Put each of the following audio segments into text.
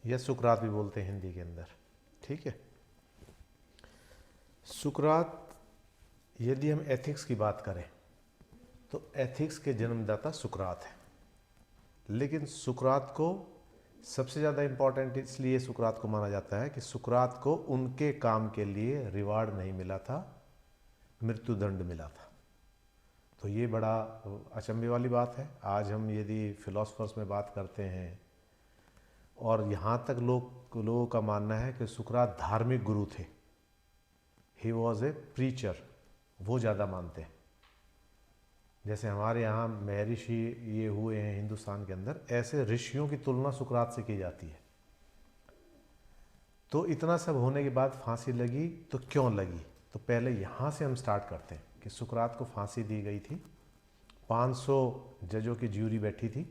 या सुकरात भी बोलते हैं हिंदी के अंदर। ठीक है, सुकरात, यदि हम एथिक्स की बात करें तो एथिक्स के जन्मदाता सुकरात है। लेकिन सुकरात को सबसे ज़्यादा इम्पॉर्टेंट इसलिए सुकरात को माना जाता है कि सुकरात को उनके काम के लिए रिवार्ड नहीं मिला था, मृत्युदंड मिला था। तो ये बड़ा अचंभे वाली बात है। आज हम यदि फिलोसफर्स में बात करते हैं और यहाँ तक लोगों का मानना है कि सुकरात धार्मिक गुरु थे, ही वॉज ए प्रीचर, वो ज़्यादा मानते हैं। जैसे हमारे यहाँ महर्षि ये हुए हैं हिंदुस्तान के अंदर, ऐसे ऋषियों की तुलना सुकरात से की जाती है। तो इतना सब होने के बाद फांसी लगी तो क्यों लगी, तो पहले यहाँ से हम स्टार्ट करते हैं कि सुकरात को फांसी दी गई थी। 500 जजों की ज्यूरी बैठी थी,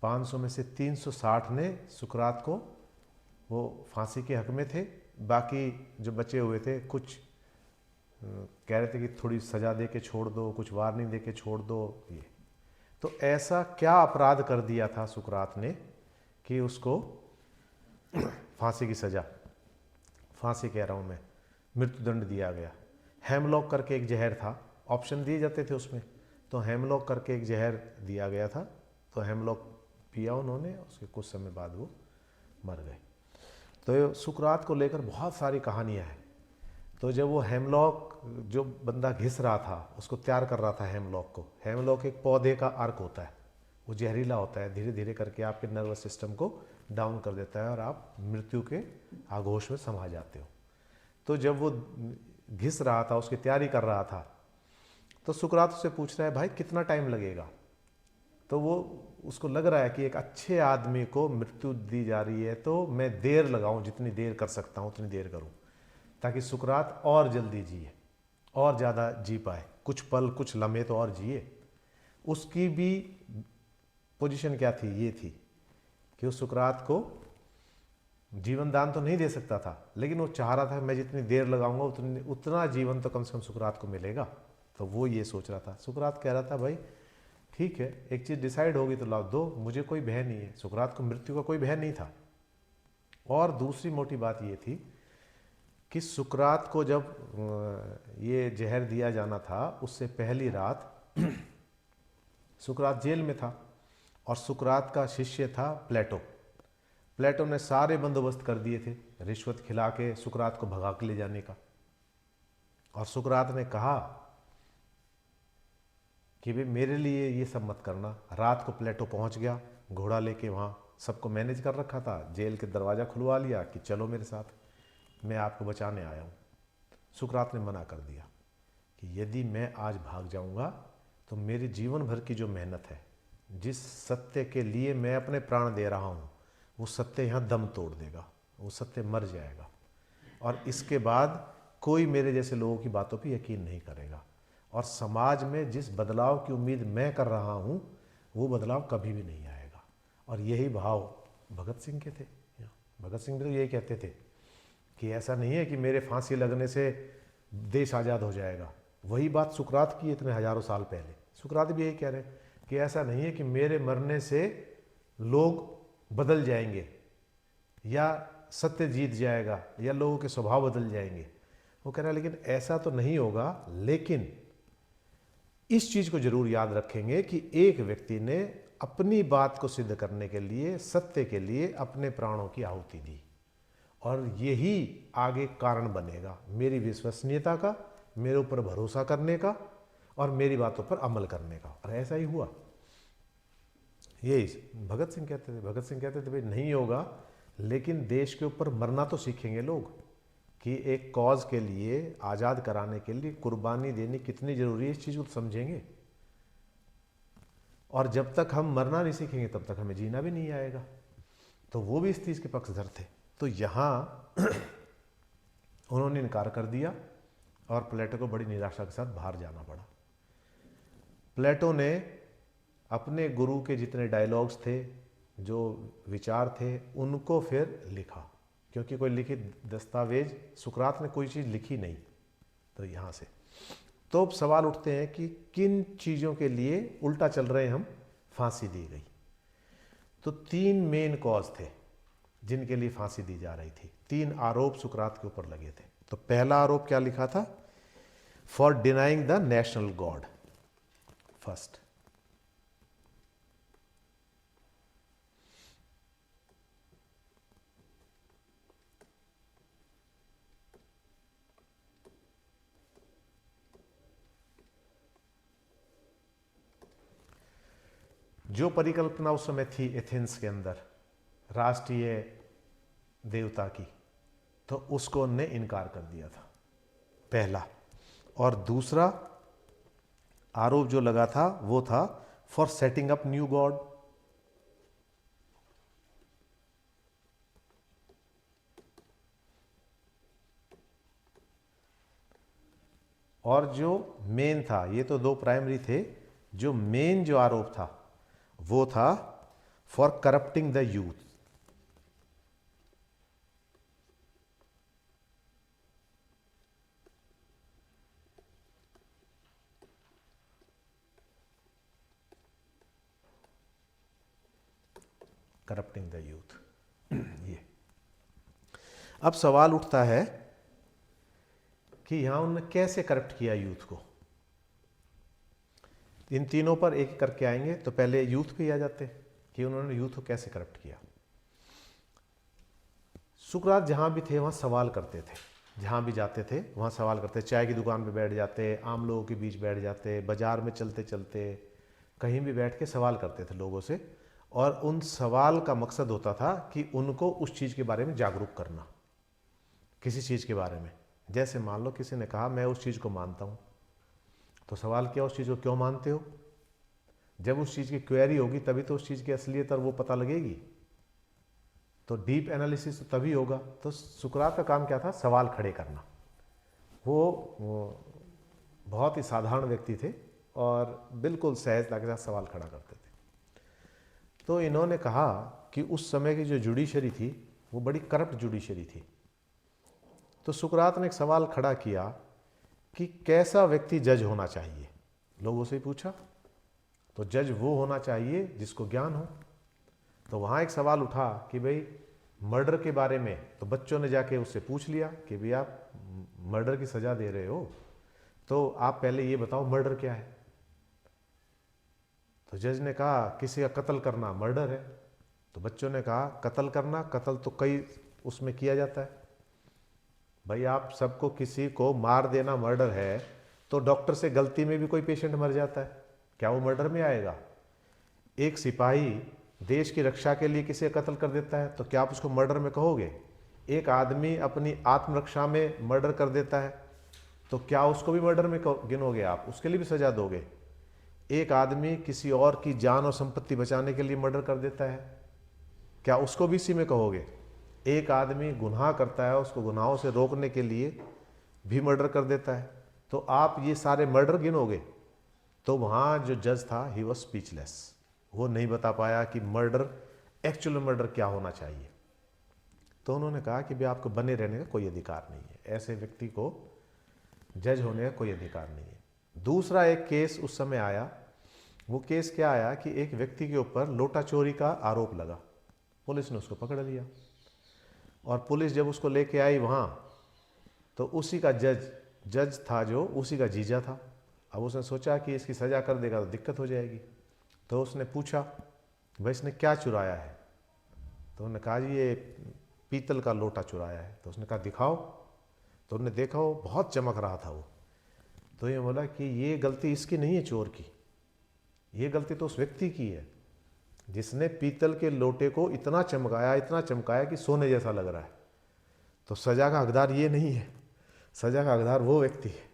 500 में से 360 ने सुकरात को, वो फांसी के हक में थे। बाकी जो बचे हुए थे कुछ कह रहे थे कि थोड़ी सज़ा दे के छोड़ दो, कुछ वार्निंग दे के छोड़ दो। ये तो ऐसा क्या अपराध कर दिया था सुकरात ने कि उसको फांसी की सज़ा, फांसी कह रहा हूँ मैं, मृत्युदंड दिया गया। हेमलॉक करके एक जहर था, ऑप्शन दिए जाते थे उसमें, तो हेमलॉक करके एक जहर दिया गया था। तो हेमलॉक पिया उन्होंने, उसके कुछ समय बाद वो मर गए। तो सुकरात को लेकर बहुत सारी कहानियाँ हैं। तो जब वो हेमलॉक, जो बंदा घिस रहा था उसको तैयार कर रहा था हेमलॉक को, हेमलॉक एक पौधे का अर्क होता है, वो जहरीला होता है, धीरे धीरे करके आपके नर्वस सिस्टम को डाउन कर देता है और आप मृत्यु के आगोश में समा जाते हो। तो जब वो घिस रहा था, उसकी तैयारी कर रहा था, तो सुकरात उससे पूछ रहा है भाई कितना टाइम लगेगा। तो वो, उसको लग रहा है कि एक अच्छे आदमी को मृत्यु दी जा रही है तो मैं देर लगाऊं, जितनी देर कर सकता हूं उतनी देर करूं, ताकि सुकरात और जल्दी जिए, और ज़्यादा जी पाए, कुछ पल कुछ लम्हे तो और जिए। उसकी भी पोजीशन क्या थी, ये थी कि उस सुकरात को जीवन दान तो नहीं दे सकता था, लेकिन वो चाह रहा था मैं जितनी देर लगाऊंगा उतना जीवन तो कम से कम सुकरात को मिलेगा। तो वो ये सोच रहा था। सुकरात कह रहा था भाई ठीक है, एक चीज़ डिसाइड होगी तो लाओ दो, मुझे कोई भय नहीं है। सुकरात को मृत्यु का कोई भय नहीं था। और दूसरी मोटी बात ये थी कि सुकरात को जब ये जहर दिया जाना था, उससे पहली रात सुकरात जेल में था और सुकरात का शिष्य था प्लेटो। प्लेटो ने सारे बंदोबस्त कर दिए थे रिश्वत खिला के सुकरात को भगा के ले जाने का। और सुकरात ने कहा कि भाई मेरे लिए ये सब मत करना। रात को प्लेटो पहुंच गया घोड़ा लेके, वहाँ सबको मैनेज कर रखा था, जेल के दरवाज़ा खुलवा लिया कि चलो मेरे साथ, मैं आपको बचाने आया हूँ। सुकरात ने मना कर दिया कि यदि मैं आज भाग जाऊँगा तो मेरे जीवन भर की जो मेहनत है, जिस सत्य के लिए मैं अपने प्राण दे रहा हूँ, वो सत्य यहाँ दम तोड़ देगा, वो सत्य मर जाएगा। और इसके बाद कोई मेरे जैसे लोगों की बातों पर यकीन नहीं करेगा। और समाज में जिस बदलाव की उम्मीद मैं कर रहा हूँ वो बदलाव कभी भी नहीं आएगा। और यही भाव भगत सिंह के थे। भगत सिंह भी तो यही कहते थे कि ऐसा नहीं है कि मेरे फांसी लगने से देश आज़ाद हो जाएगा। वही बात सुकरात की इतने हजारों साल पहले। सुकरात भी यही कह रहे हैं कि ऐसा नहीं है कि मेरे मरने से लोग बदल जाएंगे या सत्य जीत जाएगा या लोगों के स्वभाव बदल जाएंगे। वो कह रहा है लेकिन ऐसा तो नहीं होगा, लेकिन इस चीज़ को जरूर याद रखेंगे कि एक व्यक्ति ने अपनी बात को सिद्ध करने के लिए, सत्य के लिए अपने प्राणों की आहुति दी, और यही आगे कारण बनेगा मेरी विश्वसनीयता का, मेरे ऊपर भरोसा करने का और मेरी बातों पर अमल करने का। और ऐसा ही हुआ। यही भगत सिंह कहते थे। भगत सिंह कहते थे भाई नहीं होगा, लेकिन देश के ऊपर मरना तो सीखेंगे लोग कि एक कॉज के लिए, आज़ाद कराने के लिए कुर्बानी देनी कितनी ज़रूरी है, इस चीज़ को समझेंगे। और जब तक हम मरना नहीं सीखेंगे तब तक हमें जीना भी नहीं आएगा। तो वो भी इस चीज़ के पक्षधर थे। तो यहाँ उन्होंने इनकार कर दिया और प्लेटो को बड़ी निराशा के साथ बाहर जाना पड़ा। प्लेटो ने अपने गुरु के जितने डायलॉग्स थे, जो विचार थे, उनको फिर लिखा, क्योंकि कोई लिखित दस्तावेज सुकरात ने कोई चीज़ लिखी नहीं। तो यहाँ से तो अब सवाल उठते हैं कि किन चीज़ों के लिए उल्टा चल रहे हम, फांसी दी गई। तो 3 मेन कॉज थे। जिनके लिए फांसी दी जा रही थी। 3 आरोप सुकरात के ऊपर लगे थे। तो पहला आरोप क्या लिखा था? For denying the national God first. जो परिकल्पना उस समय थी एथेंस के अंदर राष्ट्रीय देवता की, तो उसको उनने इनकार कर दिया था, पहला। और दूसरा आरोप जो लगा था वो था for setting up new God. और जो मेन था, ये तो 2 प्राइमरी थे, जो मेन जो आरोप था वो था for corrupting the youth. Corrupting the youth. ये अब सवाल उठता है कि यहां उन्होंने कैसे करप्ट किया यूथ को। इन तीनों पर एक करके आएंगे, तो पहले यूथ पे आ जाते कि उन्होंने यूथ को कैसे करप्ट किया। सुकरात जहां भी थे वहां सवाल करते थे, जहां भी जाते थे वहां सवाल करते, चाय की दुकान पे बैठ जाते, आम लोगों के बीच बैठ जाते, बाजार में चलते चलते कहीं भी बैठ के सवाल करते थे लोगों से। और उन सवाल का मकसद होता था कि उनको उस चीज़ के बारे में जागरूक करना, किसी चीज़ के बारे में। जैसे मान लो किसी ने कहा मैं उस चीज़ को मानता हूँ, तो सवाल किया उस चीज़ को क्यों मानते हो। जब उस चीज़ की क्वेरी होगी तभी तो उस चीज़ की असलियत और वो पता लगेगी, तो डीप एनालिसिस तो तभी होगा। तो सुकरात का काम क्या था? सवाल खड़े करना। वो बहुत ही साधारण व्यक्ति थे और बिल्कुल सहजता के साथ सवाल खड़ा करते थे। तो इन्होंने कहा कि उस समय की जो जुडिशरी थी वो बड़ी करप्ट जुडिशरी थी। तो सुकरात ने एक सवाल खड़ा किया कि कैसा व्यक्ति जज होना चाहिए। लोगों से पूछा, तो जज वो होना चाहिए जिसको ज्ञान हो। तो वहाँ एक सवाल उठा कि भाई मर्डर के बारे में, तो बच्चों ने जाके उससे पूछ लिया कि भाई आप मर्डर की सज़ा दे रहे हो, तो आप पहले ये बताओ मर्डर क्या है। तो जज ने कहा किसी का कत्ल करना मर्डर है। तो बच्चों ने कहा कत्ल करना, कत्ल तो कई उसमें किया जाता है भाई, आप सबको किसी को मार देना मर्डर है, तो डॉक्टर से गलती में भी कोई पेशेंट मर जाता है, क्या वो मर्डर में आएगा? एक सिपाही देश की रक्षा के लिए किसी का कत्ल कर देता है, तो क्या आप उसको मर्डर में कहोगे? एक आदमी अपनी आत्मरक्षा में मर्डर कर देता है, तो क्या उसको भी मर्डर में गिनोगे आप? उसके लिए भी सजा दोगे? एक आदमी किसी और की जान और संपत्ति बचाने के लिए मर्डर कर देता है, क्या उसको भी इसी में कहोगे? एक आदमी गुनाह करता है, उसको गुनाहों से रोकने के लिए भी मर्डर कर देता है, तो आप ये सारे मर्डर गिनोगे? तो वहाँ जो जज था ही वॉज स्पीचलेस। वो नहीं बता पाया कि मर्डर, एक्चुअल मर्डर क्या होना चाहिए। तो उन्होंने कहा कि भाई आपको बने रहने का कोई अधिकार नहीं है, ऐसे व्यक्ति को जज होने का कोई अधिकार नहीं है। दूसरा एक केस उस समय आया, वो केस क्या आया कि एक व्यक्ति के ऊपर लोटा चोरी का आरोप लगा। पुलिस ने उसको पकड़ लिया और पुलिस जब उसको लेके आई वहाँ, तो उसी का जज था जो उसी का जीजा था। अब उसने सोचा कि इसकी सज़ा कर देगा तो दिक्कत हो जाएगी। तो उसने पूछा भाई इसने क्या चुराया है? तो उन्होंने कहा जी ये पीतल का लोटा चुराया है। तो उसने कहा दिखाओ। तो उन्होंने देखा वो बहुत चमक रहा था वो। तो ये बोला कि ये गलती इसकी नहीं है चोर की, ये गलती तो उस व्यक्ति की है जिसने पीतल के लोटे को इतना चमकाया कि सोने जैसा लग रहा है। तो सज़ा का हकदार ये नहीं है, सज़ा का हकदार वो व्यक्ति है।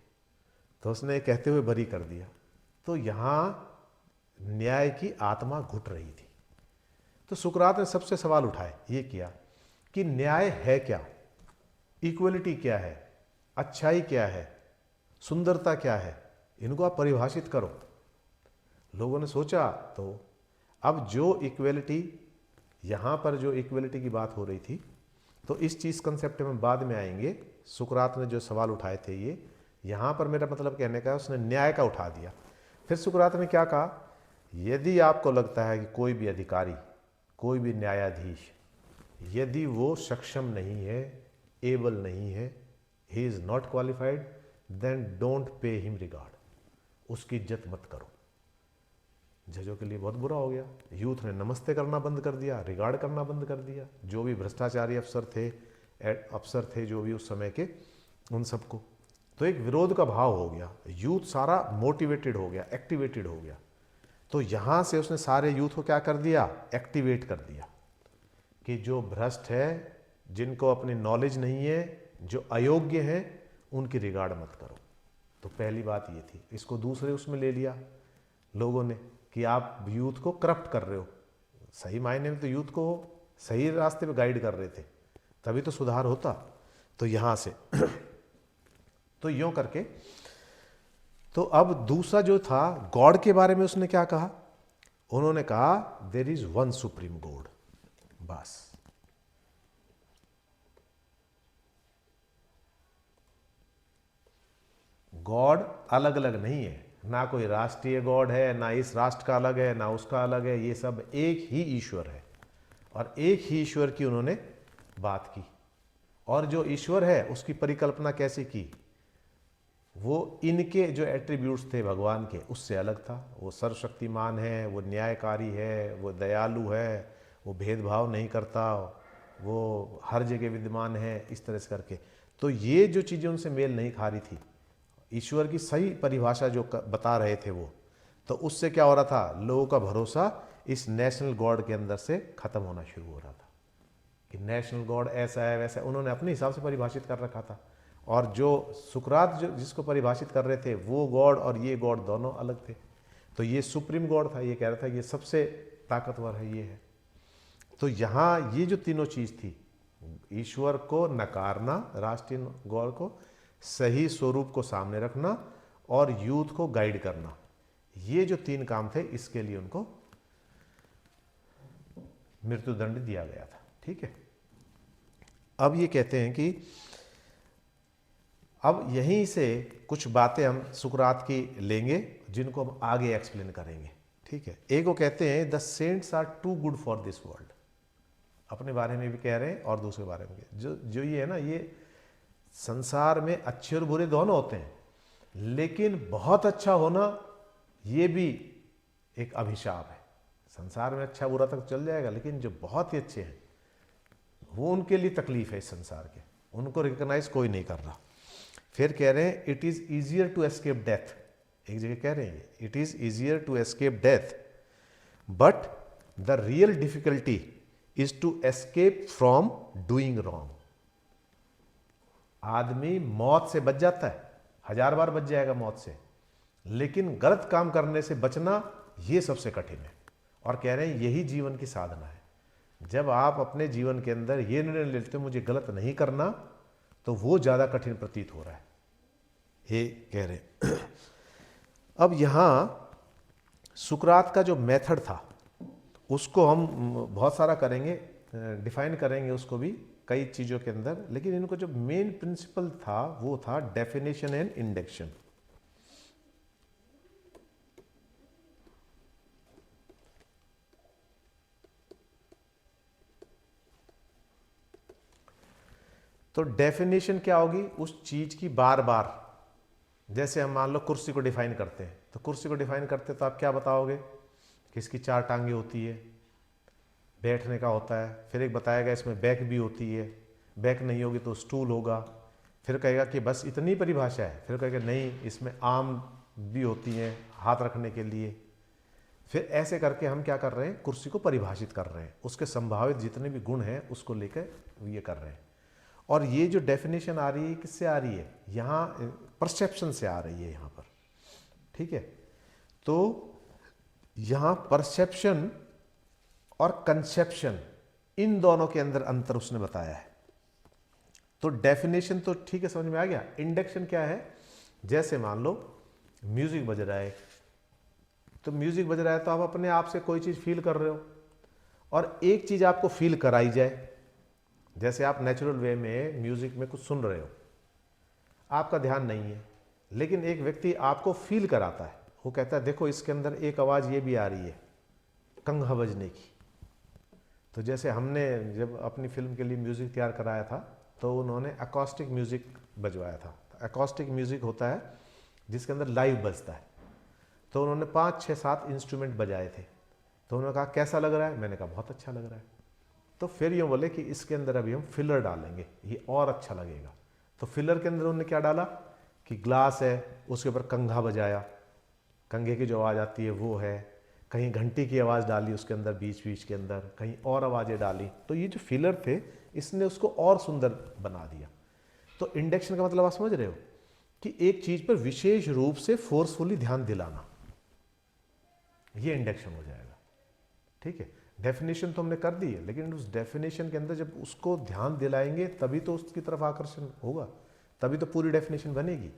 तो उसने कहते हुए बरी कर दिया। तो यहाँ न्याय की आत्मा घुट रही थी। तो सुकरात ने सबसे सवाल उठाए, ये किया कि न्याय है क्या, इक्वलिटी क्या है, अच्छाई क्या है, सुंदरता क्या है, इनको आप परिभाषित करो। लोगों ने सोचा। तो अब जो इक्वलिटी, यहाँ पर जो इक्वलिटी की बात हो रही थी, तो इस चीज़ कंसेप्ट में बाद में आएंगे। सुकरात ने जो सवाल उठाए थे ये, यहाँ पर मेरा मतलब कहने का है उसने न्याय का उठा दिया। फिर सुकरात ने क्या कहा, यदि आपको लगता है कि कोई भी अधिकारी, कोई भी न्यायाधीश यदि वो सक्षम नहीं है, एबल नहीं है, he is not qualified, then don't pay him regard, उसकी इज्जत मत करो। जजों के लिए बहुत बुरा हो गया। यूथ ने नमस्ते करना बंद कर दिया, रिगार्ड करना बंद कर दिया। जो भी भ्रष्टाचारी अफसर थे जो भी उस समय के, उन सबको तो एक विरोध का भाव हो गया। यूथ सारा मोटिवेटेड हो गया, एक्टिवेटेड हो गया। तो यहाँ से उसने सारे यूथ को क्या कर दिया, एक्टिवेट कर दिया कि जो भ्रष्ट है, जिनको अपनी नॉलेज नहीं है, जो अयोग्य हैं, उनकी रिगार्ड मत करो। तो पहली बात ये थी। इसको दूसरे उसमें ले लिया लोगों ने कि आप यूथ को करप्ट कर रहे हो। सही मायने में तो यूथ को सही रास्ते पे गाइड कर रहे थे, तभी तो सुधार होता। तो यहाँ से तो यूँ करके, तो अब दूसरा जो था गॉड के बारे में उसने क्या कहा, उन्होंने कहा there is one supreme god, बस। गॉड अलग अलग नहीं है, ना कोई राष्ट्रीय गॉड है, ना इस राष्ट्र का अलग है, ना उसका अलग है, ये सब एक ही ईश्वर है। और एक ही ईश्वर की उन्होंने बात की। और जो ईश्वर है उसकी परिकल्पना कैसे की, वो इनके जो एट्रीब्यूट्स थे भगवान के, उससे अलग था। वो सर्वशक्तिमान है, वो न्यायकारी है, वो दयालु है, वो भेदभाव नहीं करता, वो हर जगह विद्यमान है, इस तरह से करके। तो ये जो चीज़ें उनसे मेल नहीं खा रही थी, ईश्वर की सही परिभाषा जो बता रहे थे वो, तो उससे क्या हो रहा था, लोगों का भरोसा इस नेशनल गॉड के अंदर से खत्म होना शुरू हो रहा था कि नेशनल गॉड ऐसा है वैसा है। उन्होंने अपने हिसाब से परिभाषित कर रखा था। और जो सुकरात जो जिसको परिभाषित कर रहे थे, वो गॉड और ये गॉड दोनों अलग थे। तो ये सुप्रीम गॉड था, ये कह रहा था ये सबसे ताकतवर है, ये है। तो यहाँ ये जो तीनों चीज़ थी, ईश्वर को नकारना, राष्ट्रीय गॉड को सही स्वरूप को सामने रखना, और यूथ को गाइड करना, ये जो तीन काम थे, इसके लिए उनको मृत्युदंड दिया गया था। ठीक है। अब ये कहते हैं कि अब यहीं से कुछ बातें हम सुकरात की लेंगे, जिनको हम आगे एक्सप्लेन करेंगे। ठीक है। एक वो कहते हैं the saints are too good for this world, अपने बारे में भी कह रहे हैं और दूसरे बारे में जो ये है ना, ये संसार में अच्छे और बुरे दोनों होते हैं, लेकिन बहुत अच्छा होना ये भी एक अभिशाप है। संसार में अच्छा बुरा तक चल जाएगा, लेकिन जो बहुत ही अच्छे हैं वो उनके लिए तकलीफ है इस संसार के, उनको रिकॉग्नाइज कोई नहीं कर रहा। फिर कह रहे हैं it is easier to escape death, एक जगह कह रहे हैं it is easier to escape death, but the real difficulty is to escape from doing wrong. आदमी मौत से बच जाता है, 1000 बार बच जाएगा मौत से, लेकिन गलत काम करने से बचना ये सबसे कठिन है। और कह रहे हैं यही जीवन की साधना है। जब आप अपने जीवन के अंदर ये निर्णय लेते हो मुझे गलत नहीं करना, तो वो ज़्यादा कठिन प्रतीत हो रहा है, ये कह रहे हैं। अब यहाँ सुकरात का जो मेथड था उसको हम बहुत सारा करेंगे, डिफाइन करेंगे उसको भी कई चीज़ों के अंदर, लेकिन इनको जो मेन प्रिंसिपल था वो था डेफिनेशन एंड इंडेक्शन। तो डेफिनेशन क्या होगी, उस चीज़ की बार बार, जैसे हम मान लो कुर्सी को डिफाइन करते हैं, तो कुर्सी को डिफाइन करते हैं तो आप क्या बताओगे कि इसकी 4 टांगे होती है, बैठने का होता है, फिर एक बताएगा इसमें बैक भी होती है, बैक नहीं होगी तो स्टूल होगा, फिर कहेगा कि बस इतनी परिभाषा है, फिर कहेगा नहीं इसमें आर्म भी होती हैं हाथ रखने के लिए। फिर ऐसे करके हम क्या कर रहे हैं, कुर्सी को परिभाषित कर रहे हैं, उसके संभावित जितने भी गुण हैं उसको लेकर ये कर रहे हैं। और ये जो डेफिनेशन आ रही है किससे आ रही है, यहाँ परसेप्शन से आ रही है यहाँ पर। ठीक है। तो यहाँ परसेप्शन और कंसेप्शन, इन दोनों के अंदर अंतर उसने बताया है। तो डेफिनेशन तो ठीक है, समझ में आ गया। इंडेक्शन क्या है, जैसे मान लो म्यूजिक बज रहा है, तो म्यूजिक बज रहा है तो आप अपने आप से कोई चीज़ फील कर रहे हो, और एक चीज़ आपको फील कराई जाए, जैसे आप नेचुरल वे में म्यूजिक में कुछ सुन रहे हो, आपका ध्यान नहीं है, लेकिन एक व्यक्ति आपको फील कराता है, वो कहता है देखो इसके अंदर एक आवाज़ ये भी आ रही है कंघा बजने की, तो जैसे हमने जब अपनी फिल्म के लिए म्यूज़िक तैयार कराया था तो उन्होंने एकॉस्टिक म्यूज़िक बजवाया था। एकॉस्टिक म्यूज़िक होता है जिसके अंदर लाइव बजता है। तो उन्होंने 5, 6, 7 इंस्ट्रूमेंट बजाए थे। तो उन्होंने कहा कैसा लग रहा है, मैंने कहा बहुत अच्छा लग रहा है। तो फिर यूँ बोले कि इसके अंदर अभी हम फिलर डालेंगे, ये और अच्छा लगेगा। तो फिलर के अंदर उन्होंने क्या डाला कि ग्लास है, उसके ऊपर कंघा बजाया, कंघे की जो आवाज़ आती है वो है, कहीं घंटी की आवाज़ डाली उसके अंदर बीच बीच के अंदर, कहीं और आवाज़ें डाली। तो ये जो फिलर थे इसने उसको और सुंदर बना दिया। तो इंडक्शन का मतलब आप समझ रहे हो कि एक चीज़ पर विशेष रूप से फोर्सफुली ध्यान दिलाना, ये इंडक्शन हो जाएगा। ठीक है, डेफिनेशन तो हमने कर दी है, लेकिन उस डेफिनेशन के अंदर जब उसको ध्यान दिलाएंगे तभी तो उसकी तरफ आकर्षण होगा, तभी तो पूरी डेफिनेशन बनेगी।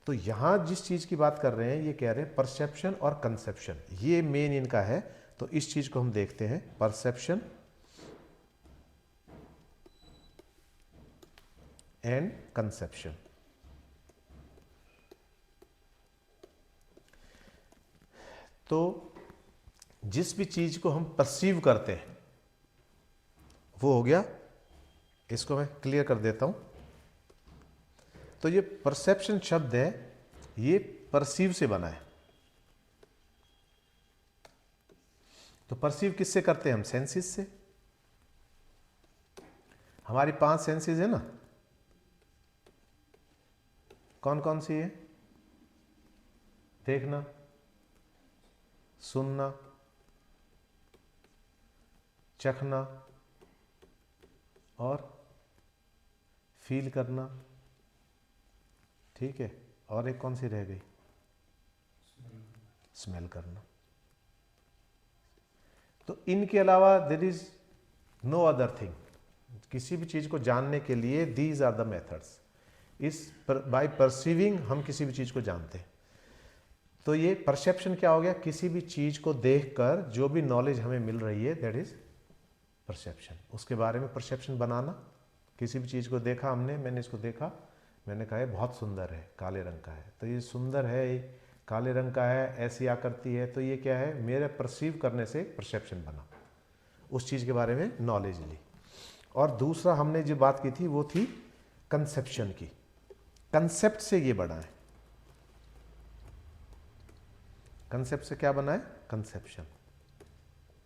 तो यहाँ जिस चीज़ की बात कर रहे हैं ये कह रहे हैं परसेप्शन और कंसेप्शन, ये मेन इनका है। तो इस चीज़ को हम देखते हैं, परसेप्शन एंड कंसेप्शन। तो जिस भी चीज़ को हम परसीव करते हैं वो हो गया, इसको मैं क्लियर कर देता हूं। तो ये परसेप्शन शब्द है, ये परसीव से बना है। तो परसीव किससे करते हैं हम? सेंसेस से। हमारी 5 सेंसेस है ना, कौन कौन सी है? देखना, सुनना, चखना और फील करना। ठीक है, और एक कौन सी रह गई? स्मेल करना। तो इनके अलावा there is no other thing. किसी भी चीज़ को जानने के लिए दीज आर द मेथड्स। इस बाय परसीविंग हम किसी भी चीज़ को जानते हैं। तो ये परसेप्शन क्या हो गया? किसी भी चीज़ को देखकर जो भी नॉलेज हमें मिल रही है दैट इज परसेप्शन। उसके बारे में परसेप्शन बनाना। किसी भी चीज़ को देखा हमने, मैंने इसको देखा, मैंने कहा ये बहुत सुंदर है, काले रंग का है। तो ये सुंदर है, ये काले रंग का है, ऐसी आकृति है, तो ये क्या है? मेरे परसीव करने से परसेप्शन बना, उस चीज़ के बारे में नॉलेज ली। और दूसरा हमने जो बात की थी वो थी कंसेप्शन की। कंसेप्ट से ये बना है। कंसेप्ट से क्या बना है? कंसेप्शन।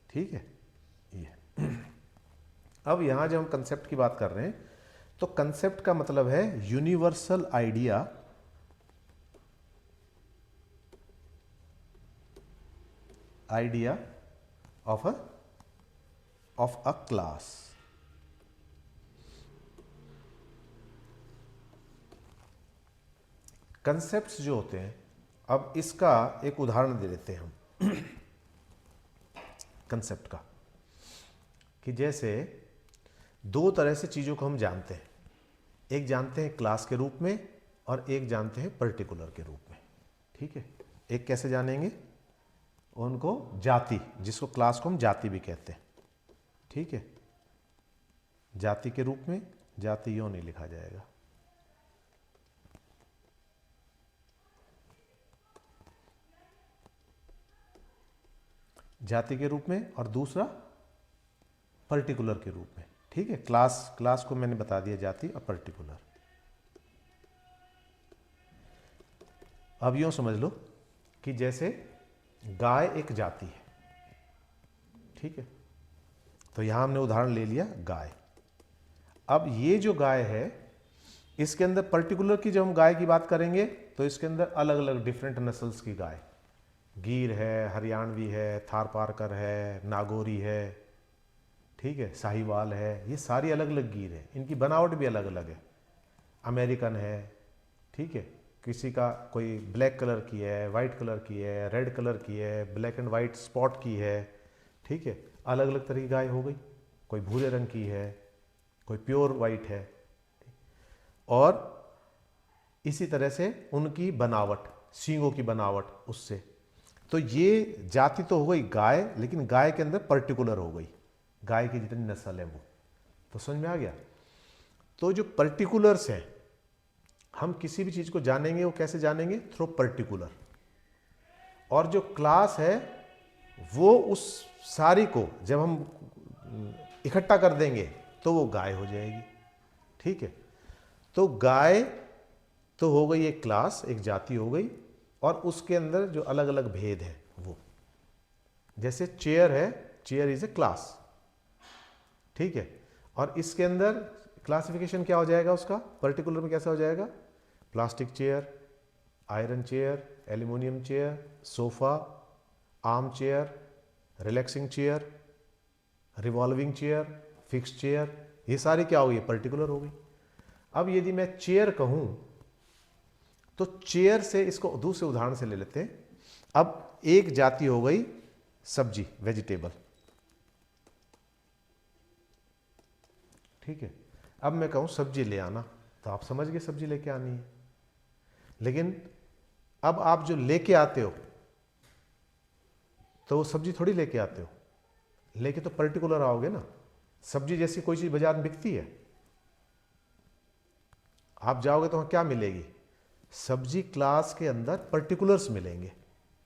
ठीक है, ये अब यहां जब हम कंसेप्ट की बात कर रहे हैं तो कंसेप्ट का मतलब है universal idea of a class. Concepts जो होते हैं, अब इसका एक उदाहरण दे देते हैं हम कंसेप्ट का, कि जैसे 2 तरह से चीज़ों को हम जानते हैं। एक जानते हैं क्लास के रूप में और एक जानते हैं पर्टिकुलर के रूप में। ठीक है, एक कैसे जानेंगे? उनको जाति, जिसको क्लास को हम जाति भी कहते हैं। ठीक है, जाति के रूप में, जाति यूं नहीं लिखा जाएगा, जाति के रूप में, और दूसरा पर्टिकुलर के रूप में। ठीक है, क्लास को मैंने बता दिया जाति और पर्टिकुलर। अब यूं समझ लो कि जैसे गाय एक जाति है। ठीक है, तो यहां हमने उदाहरण ले लिया गाय। अब ये जो गाय है इसके अंदर पर्टिकुलर की जब हम गाय की बात करेंगे तो इसके अंदर अलग अलग डिफरेंट नस्ल्स की गाय, गीर है, हरियाणवी है, थारपारकर है, नागौरी है, ठीक है, साहिवाल है, ये सारी अलग अलग गीर है। इनकी बनावट भी अलग अलग है, अमेरिकन है। ठीक है, किसी का कोई ब्लैक कलर की है, वाइट कलर की है, रेड कलर की है, ब्लैक एंड वाइट स्पॉट की है। ठीक है, अलग अलग तरह की गाय हो गई। कोई भूरे रंग की है, कोई प्योर वाइट है। और इसी तरह से उनकी बनावट, सींगों की बनावट, उससे तो ये जाति तो हो गई गाय, लेकिन गाय के अंदर पर्टिकुलर हो गई, गाय की जितनी नस्ल है वो। तो समझ में आ गया? तो जो पर्टिकुलर्स हैं, हम किसी भी चीज़ को जानेंगे वो कैसे जानेंगे? Through particular. और जो क्लास है वो उस सारी को जब हम इकट्ठा कर देंगे तो वो गाय हो जाएगी। ठीक है, तो गाय तो हो गई एक क्लास, एक जाति हो गई, और उसके अंदर जो अलग अलग भेद है वो, जैसे चेयर है, चेयर इज ए क्लास। ठीक है, और इसके अंदर क्लासिफिकेशन क्या हो जाएगा उसका, पर्टिकुलर में कैसा हो जाएगा, plastic chair, iron chair, aluminium chair, sofa, arm chair, relaxing chair, revolving chair, fix chair, ये सारी क्या हो गई, पर्टिकुलर हो गई। अब यदि मैं चेयर कहूं तो चेयर से इसको दूसरे उदाहरण से ले लेते हैं। अब एक जाति हो गई सब्जी, वेजिटेबल। ठीक है, अब मैं कहूं सब्जी ले आना, तो आप समझ गए सब्जी लेके आनी है। लेकिन अब आप जो लेके आते हो तो वो सब्जी थोड़ी लेके आते हो, लेके तो पर्टिकुलर आओगे ना। सब्जी जैसी कोई चीज बाजार में बिकती है, आप जाओगे तो वहां क्या मिलेगी, सब्जी क्लास के अंदर पर्टिकुलर्स मिलेंगे।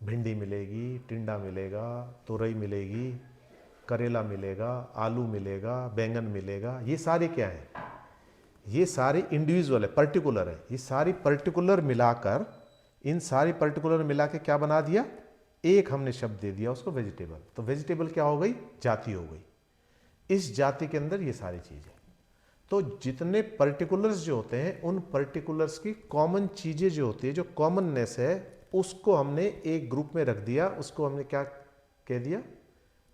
भिंडी मिलेगी, टिंडा मिलेगा, तुरई मिलेगी, करेला मिलेगा, आलू मिलेगा, बैंगन मिलेगा। ये सारे क्या हैं, ये सारे इंडिविजुअल है, पर्टिकुलर है। ये सारी पर्टिकुलर मिलाकर, इन सारी पर्टिकुलर मिला के क्या बना दिया, एक हमने शब्द दे दिया उसको वेजिटेबल। तो वेजिटेबल क्या हो गई, जाति हो गई। इस जाति के अंदर ये सारी चीजें, तो जितने पर्टिकुलर्स जो होते हैं, उन पर्टिकुलर्स की कॉमन चीजें जो होती है, जो कॉमननेस है, उसको हमने एक ग्रुप में रख दिया। उसको हमने क्या कह दिया,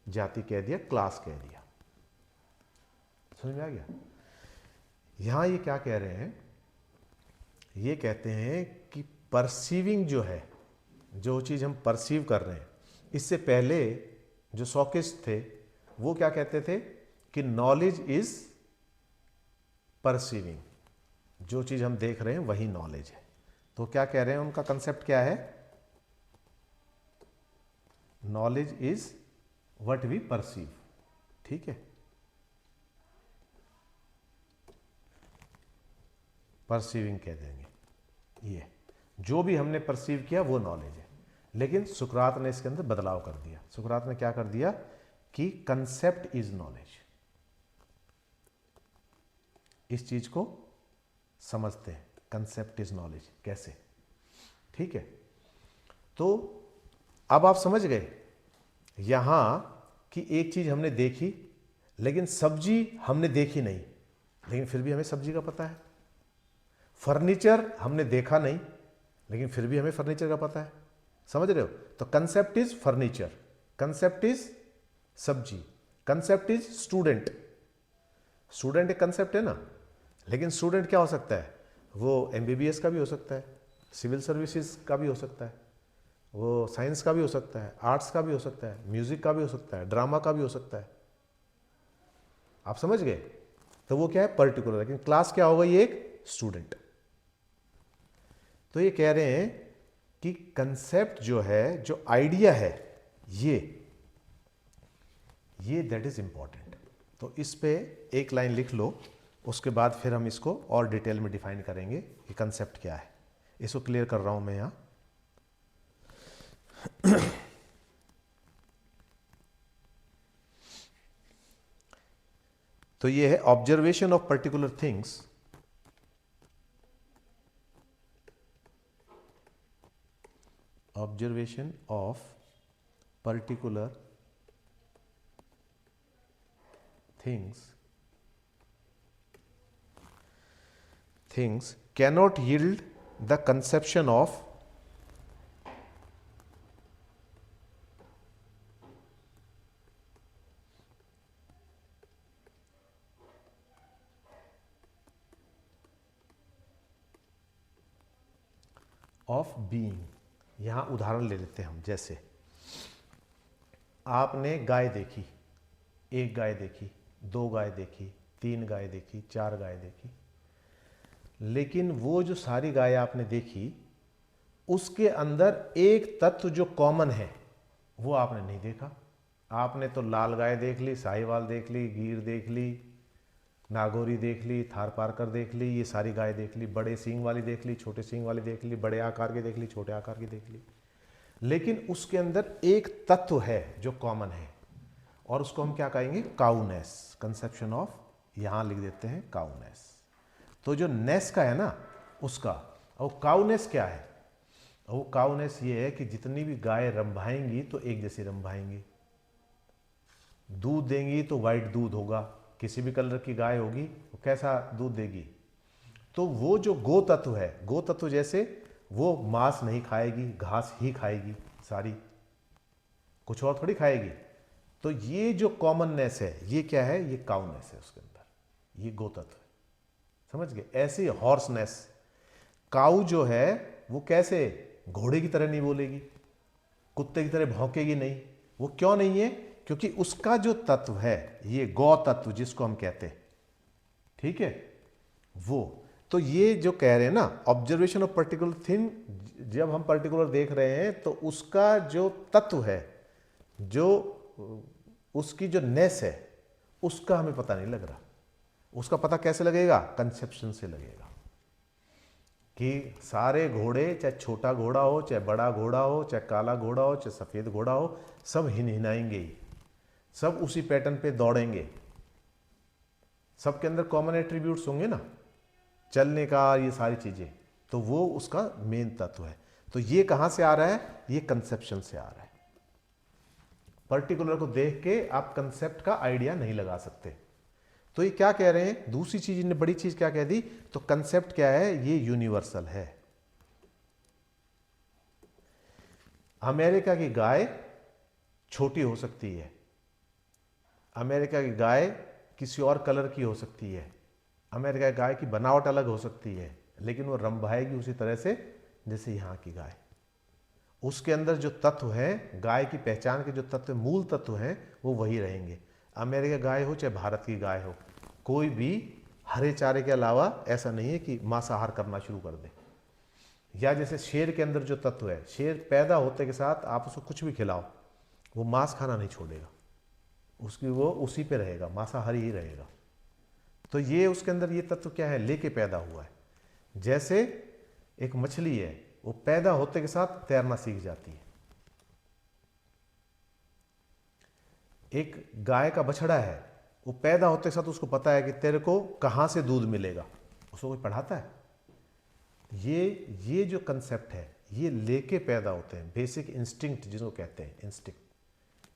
जाति कह दिया, क्लास कह दिया। समझ में आ गया। यहां ये क्या कह रहे हैं, ये कहते हैं कि परसीविंग जो है, जो चीज हम परसीव कर रहे हैं, इससे पहले जो सॉकिस्ट थे वो क्या कहते थे कि नॉलेज इज परसीविंग। जो चीज हम देख रहे हैं वही नॉलेज है। तो क्या कह रहे हैं, उनका कंसेप्ट क्या है, knowledge is what we perceive. ठीक है, परसीविंग कह देंगे, ये जो भी हमने परसीव किया वो नॉलेज है। लेकिन सुकरात ने इसके अंदर बदलाव कर दिया। सुकरात ने क्या कर दिया कि कंसेप्ट इज नॉलेज। इस चीज को समझते हैं, कंसेप्ट इज नॉलेज कैसे। ठीक है, तो अब आप समझ गए यहां कि एक चीज हमने देखी, लेकिन सब्जी हमने देखी नहीं, लेकिन फिर भी हमें सब्जी का पता है। फर्नीचर हमने देखा नहीं, लेकिन फिर भी हमें फर्नीचर का पता है। समझ रहे हो। तो concept is furniture, concept is सब्जी, कंसेप्ट इज स्टूडेंट। स्टूडेंट एक कंसेप्ट है ना, लेकिन स्टूडेंट क्या हो सकता है, वो एमबीबीएस का भी हो सकता है, सिविल सर्विसेज का भी हो सकता है, वो साइंस का भी हो सकता है, आर्ट्स का भी हो सकता है, म्यूजिक का भी हो सकता है, ड्रामा का भी हो सकता है। आप समझ गए। तो वो क्या है, पर्टिकुलर। लेकिन क्लास क्या होगा, ये एक स्टूडेंट। तो ये कह रहे हैं कि कंसेप्ट जो है, जो आइडिया है, ये दैट इज इंपॉर्टेंट। तो इस पे एक लाइन लिख लो, उसके बाद फिर हम इसको और डिटेल में डिफाइन करेंगे कि कंसेप्ट क्या है। इसको क्लियर कर रहा हूं मैं यहां। तो ये है observation of particular things, observation of particular things cannot yield the conception of being। यहां उदाहरण ले लेते हैं हम। जैसे आपने गाय देखी, एक गाय देखी, दो गाय देखी, तीन गाय देखी, चार गाय देखी, लेकिन वो जो सारी गाय आपने देखी, उसके अंदर एक तत्व जो कॉमन है वो आपने नहीं देखा। आपने तो लाल गाय देख ली, साहिवाल देख ली, गीर देख ली, नागौरी देख ली, थार पारकर देख ली, ये सारी गाय देख ली, बड़े सींग वाली देख ली, छोटे सींग वाली देख ली, बड़े आकार की देख ली, छोटे आकार की देख ली। लेकिन उसके अंदर एक तत्व है जो कॉमन है, और उसको हम क्या कहेंगे, काउनेस, कंसेप्शन ऑफ, यहाँ लिख देते हैं काउनेस। तो जो नेस का है ना उसका, और काउनेस क्या है, वो काउनेस ये है कि जितनी भी गाय रंभाएंगी तो एक जैसी रंभाएंगी, दूध देंगी तो वाइट दूध होगा, किसी भी कलर की गाय होगी वो कैसा दूध देगी। तो वो जो गो तत्व है, गो तत्व जैसे वो मांस नहीं खाएगी, घास ही खाएगी सारी, कुछ और थोड़ी खाएगी। तो ये जो कॉमननेस है ये क्या है, ये काउनेस है उसके अंदर, ये गो तत्व है, समझ गए। ऐसे हॉर्सनेस, काऊ जो है वो कैसे, घोड़े की तरह नहीं बोलेगी, कुत्ते की तरह भौंकेगी नहीं। वो क्यों नहीं है, क्योंकि उसका जो तत्व है ये गौ तत्व जिसको हम कहते हैं, ठीक है वो। तो ये जो कह रहे हैं ना ऑब्जर्वेशन ऑफ पर्टिकुलर थिंग, जब हम पर्टिकुलर देख रहे हैं तो उसका जो तत्व है, जो उसकी जो नेस है, उसका हमें पता नहीं लग रहा। उसका पता कैसे लगेगा, कंसेप्शन से लगेगा कि सारे घोड़े, चाहे छोटा घोड़ा हो, चाहे बड़ा घोड़ा हो, चाहे काला घोड़ा हो, चाहे सफ़ेद घोड़ा हो, सब हिनहिनाएंगे ही, सब उसी पैटर्न पे दौड़ेंगे, सबके अंदर कॉमन एट्रीब्यूट्स होंगे ना, चलने का, ये सारी चीज़ें। तो वो उसका मेन तत्व है। तो ये कहाँ से आ रहा है, ये कंसेप्शन से आ रहा है। पर्टिकुलर को देख के आप कंसेप्ट का आइडिया नहीं लगा सकते। तो ये क्या कह रहे हैं, दूसरी चीज ने बड़ी चीज क्या कह दी, तो कंसेप्ट क्या है, ये यूनिवर्सल है। अमेरिका की गाय छोटी हो सकती है, अमेरिका की गाय किसी और कलर की हो सकती है, अमेरिका की गाय की बनावट अलग हो सकती है, लेकिन वो रंभाएगी उसी तरह से जैसे यहाँ की गाय। उसके अंदर जो तत्व है, गाय की पहचान के जो तत्व, मूल तत्व हैं, वो वही रहेंगे। अमेरिका गाय हो चाहे भारत की गाय हो, कोई भी हरे चारे के अलावा ऐसा नहीं है कि मांसाहार करना शुरू कर दे। या जैसे शेर के अंदर जो तत्व है, शेर पैदा होते के साथ आप उसको कुछ भी खिलाओ, वो मांस खाना नहीं छोड़ेगा, उसकी वो उसी पे रहेगा, मांसाहारी ही रहेगा। तो ये उसके अंदर ये तत्व क्या है, लेके पैदा हुआ है। जैसे एक मछली है, वो पैदा होते के साथ तैरना सीख जाती है। एक गाय का बछड़ा है, वो पैदा होते के साथ उसको पता है कि तेरे को कहाँ से दूध मिलेगा, उसको कोई पढ़ाता है। ये जो कंसेप्ट है ये लेके पैदा होते हैं, बेसिक इंस्टिंक्ट जिसको कहते हैं, इंस्टिंक्ट।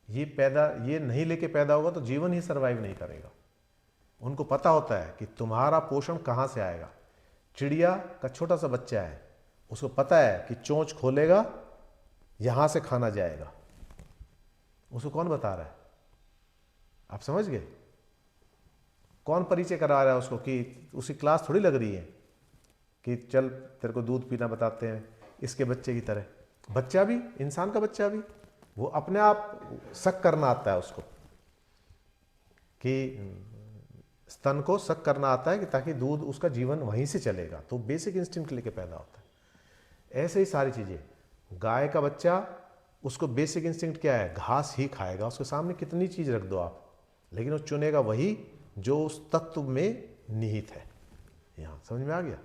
ये नहीं लेके पैदा होगा तो जीवन ही सर्वाइव नहीं करेगा। उनको पता होता है कि तुम्हारा पोषण कहाँ से आएगा। चिड़िया का छोटा सा बच्चा है, उसको पता है कि चोंच खोलेगा यहाँ से खाना जाएगा। उसको कौन बता रहा है, आप समझ गए? कौन परिचय करा रहा है उसको, कि उसकी क्लास थोड़ी लग रही है कि चल तेरे को दूध पीना बताते हैं इसके बच्चे की तरह। बच्चा भी, इंसान का बच्चा भी, वो अपने आप शक करना आता है उसको, कि स्तन को शक करना आता है कि ताकि दूध, उसका जीवन वहीं से चलेगा। तो बेसिक इंस्टिंक्ट लेके पैदा होता है। ऐसे ही सारी चीज़ें, गाय का बच्चा, उसको बेसिक इंस्टिंक्ट क्या है, घास ही खाएगा। उसके सामने कितनी चीज़ रख दो आप, लेकिन वो चुनेगा वही जो उस तत्व में निहित है। यहाँ समझ में आ गया?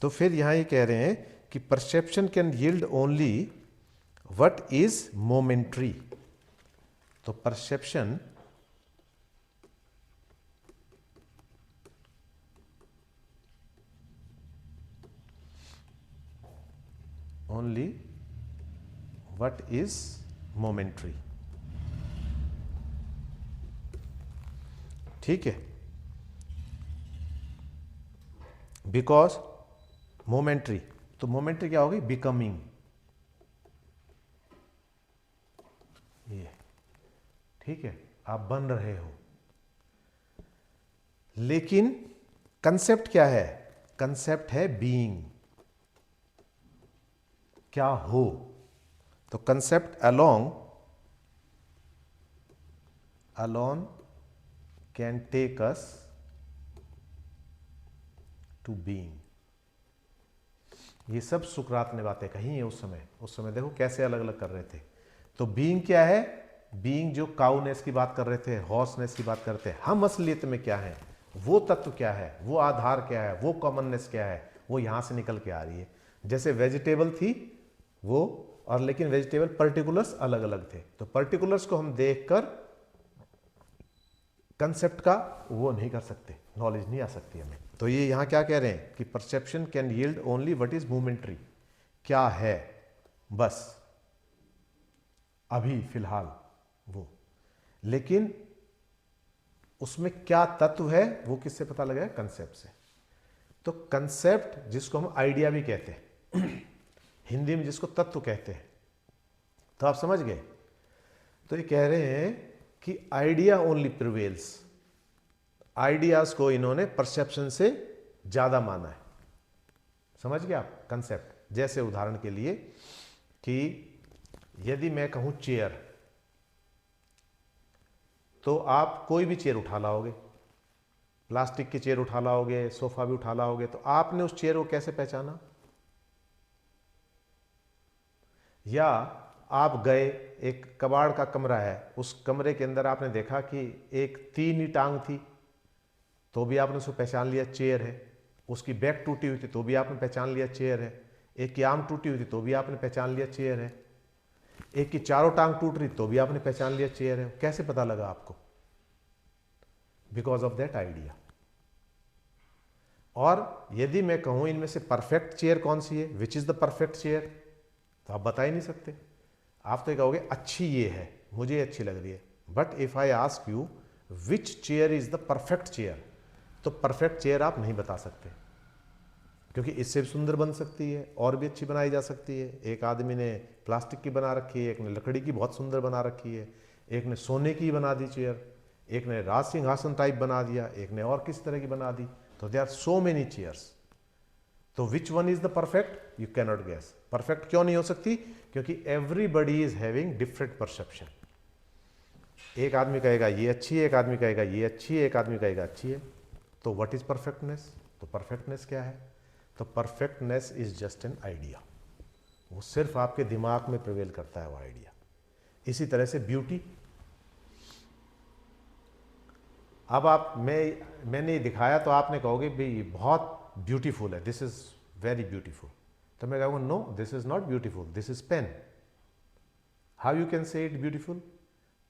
तो फिर यहाँ ये कह रहे हैं कि perception can yield only what is momentary. तो perception only what is momentary, ठीक है। बिकॉज मोमेंट्री, तो मोमेंट्री क्या होगी, बिकमिंग, ये ठीक है, आप बन रहे हो। लेकिन कंसेप्ट क्या है, कंसेप्ट है बीइंग, क्या हो। तो concept alone can take us to being. ये सब सुकरात ने बातें कही है उस समय देखो कैसे अलग अलग कर रहे थे। तो बीइंग क्या है, बीइंग जो काउनेस की बात कर रहे थे, हॉर्सनेस की बात करते हैं, हम असलियत में क्या है, वो तत्व क्या है, वो आधार क्या है, वो कॉमननेस क्या है, वो यहां से निकल के आ रही है। जैसे वेजिटेबल थी वो, और लेकिन वेजिटेबल पर्टिकुलर्स अलग अलग थे। तो पर्टिकुलर्स को हम देखकर कंसेप्ट का वो नहीं कर सकते, नॉलेज नहीं आ सकती हमें। तो ये यहाँ क्या कह रहे हैं कि perception can yield only what is momentary, क्या है बस अभी फिलहाल वो, लेकिन उसमें क्या तत्व है वो किससे पता लगेगा, कंसेप्ट से। तो कंसेप्ट जिसको हम आइडिया भी कहते हैं हिंदी में जिसको तत्व कहते हैं, तो आप समझ गए। तो ये कह रहे हैं कि आइडिया ओनली प्रिवेल्स, आइडियाज को इन्होंने परसेप्शन से ज्यादा माना है। समझ गए आप कंसेप्ट। जैसे उदाहरण के लिए कि यदि मैं कहूं चेयर, तो आप कोई भी चेयर उठा लाओगे, प्लास्टिक की चेयर उठा लाओगे, सोफा भी उठा लाओगे, तो आपने उस चेयर को कैसे पहचाना? या आप गए, एक कबाड़ का कमरा है, उस कमरे के अंदर आपने देखा कि एक 3 ही टांग थी, तो भी आपने उसको पहचान लिया चेयर है। उसकी बैक टूटी हुई थी तो भी आपने पहचान लिया चेयर है। एक की आर्म टूटी हुई थी तो भी आपने पहचान लिया चेयर है। एक की चारों टांग टूट रही तो भी आपने पहचान लिया चेयर है। कैसे पता लगा आपको? Because of that idea. और यदि मैं कहूं इनमें से परफेक्ट चेयर कौन सी है, which is the perfect chair, तो आप बता ही नहीं सकते। आप तो कहोगे अच्छी ये है, मुझे अच्छी लग रही है। But if I ask you which chair is the perfect chair, तो परफेक्ट चेयर आप नहीं बता सकते, क्योंकि इससे भी सुंदर बन सकती है और भी अच्छी बनाई जा सकती है। एक आदमी ने प्लास्टिक की बना रखी है, एक ने लकड़ी की बहुत सुंदर बना रखी है, एक ने सोने की बना दी चेयर, एक ने राज सिंहासन टाइप बना दिया, एक ने और किस तरह की बना दी। तो they are so many chairs. तो which one is the perfect, you cannot guess. Perfect क्यों नहीं हो सकती? क्योंकि everybody is having different perception. एक आदमी कहेगा ये अच्छी है, एक आदमी कहेगा ये अच्छी है, एक आदमी कहेगा अच्छी है। तो व्हाट इज परफेक्टनेस? तो परफेक्टनेस क्या है? तो perfectness is just an idea. वो सिर्फ आपके दिमाग में प्रिवेल करता है वो आइडिया। इसी तरह से ब्यूटी, अब आप मैंने दिखाया तो आपने कहोगे भाई बहुत ब्यूटीफुल है, दिस इज वेरी ब्यूटीफुल। तो मैं कहूँगा no, this is not beautiful, this is pain. How you can say it beautiful?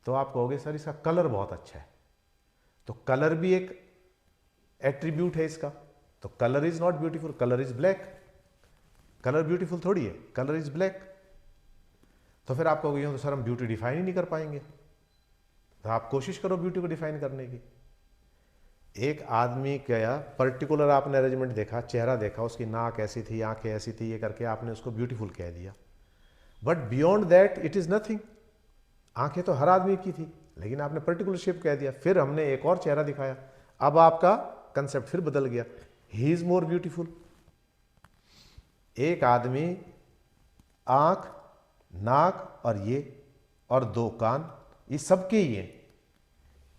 तो आप कहोगे सर इसका कलर बहुत अच्छा है। तो कलर भी एक एट्रीब्यूट है इसका। तो colour is not beautiful, colour is black. Colour beautiful थोड़ी है, कलर इज ब्लैक। तो फिर आप कहोगे तो सर हम ब्यूटी डिफाइन ही नहीं कर पाएंगे। तो आप कोशिश करो ब्यूटी को डिफाइन करने की। एक आदमी का पर्टिकुलर आपने अरेंजमेंट देखा, चेहरा देखा, उसकी नाक ऐसी थी, आंखें ऐसी थी, ये करके आपने उसको ब्यूटीफुल कह दिया। But beyond that it is nothing. आंखें तो हर आदमी की थी, लेकिन आपने पर्टिकुलर शेप कह दिया। फिर हमने एक और चेहरा दिखाया, अब आपका कंसेप्ट फिर बदल गया, ही इज मोर ब्यूटीफुल। एक आदमी आंख, नाक और ये और 2 कान, ये सबके ही हैं।